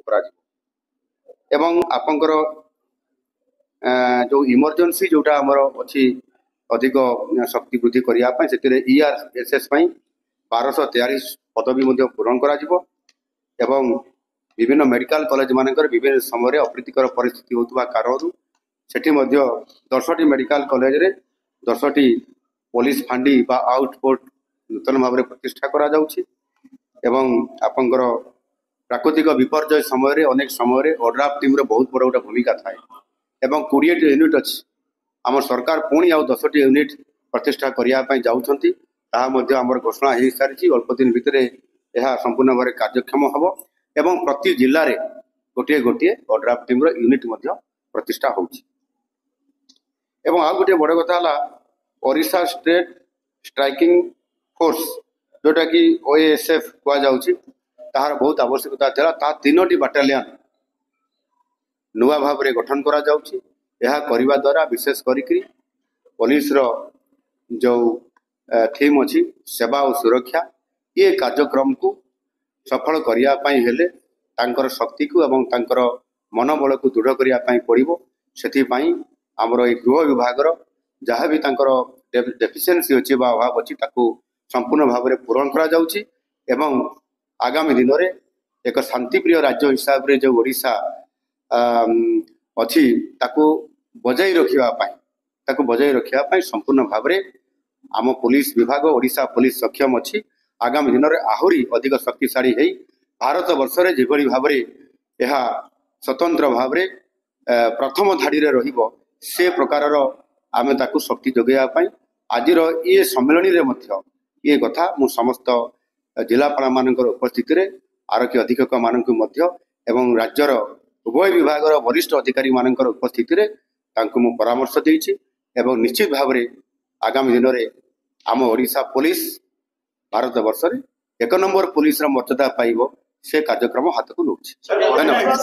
करा एवं आपंकर जो इमरजेंसी जोटा आमर अच्छी अधिक शक्ति वृद्धि करने से ERSS 1243 पदवी पूरण करा एवं विभिन्न मेडिकल कॉलेज मानकर विभिन्न समय अप्रीतिकर परिस्थिति होता कारण सेठी 10टी मेडिकल कॉलेज रे 10टी पुलिस फांडी बा आउटपोस्ट नूतन भाव में प्रतिष्ठा करा जाउछि एवं आपंकर प्राकृतिक विपर्यय समय अनेक समय ओड्राफ टीम रे बहुत बड़ गोटे भूमिका थाए एवं 20 यूनिट अच्छी आम सरकार पुणी आउ 10टी यूनिट प्रतिष्ठा करने जाउछंती आमर घोषणा हो सारी अल्प दिन भितर यह संपूर्ण भाव कार्यक्षम हम एवं प्रति जिले में गोटे गोटे ओड्राफ टीम यूनिट प्रतिष्ठा होउछि एवं आ गोटे बड़ कथा ओडिशा स्टेट स्ट्राइकिंग फोर्स जोटा कि OSF कहुच्छी तार बहुत आवश्यकता था 3टी बाटालियन नुआ भाव में गठन करा जाउछि यह करने द्वारा विशेष करी पुलिस रो जो थीम अच्छी सेवा और सुरक्षा ये कार्यक्रम को सफल करने तांकर शक्ति को एवं तांकर मनोबल को दृढ़ करने पड़ो से आमर ये गृह विभाग जहाँ भी डेफिशिएंसी अच्छी अभाव अच्छी संपूर्ण भाव में पूरण करा जाउछि एवं आगामी दिन में एक शांतिप्रिय राज्य हिसाब से जो ओडिशा अच्छी बजाई रखा संपूर्ण भाव में आम पुलिस विभाग ओडिशा पुलिस सक्षम अच्छी आगामी दिन में आहरी अधिक शक्तिशाली है भारत वर्ष में जेभली भाव में यह स्वतंत्र भाव में प्रथम धाड़ी में रहिबो से प्रकार आम ताकू शक्ति जोगाई आज ये सम्मेलन में ये कथा मु समस्त जिलापाल मान उपस्थित आरक्षी अधीक्षक मान एवं राज्यर उभय विभाग वरिष्ठ अधिकारी मान उपस्थित मु परामर्श देछि एवं निश्चित भाव में आगामी दिन में आम ओडिशा पुलिस भारत वर्ष में 1 नंबर पुलिस मर्यादा पाइब से कार्यक्रम हाथ को नौछि। धन्यवाद।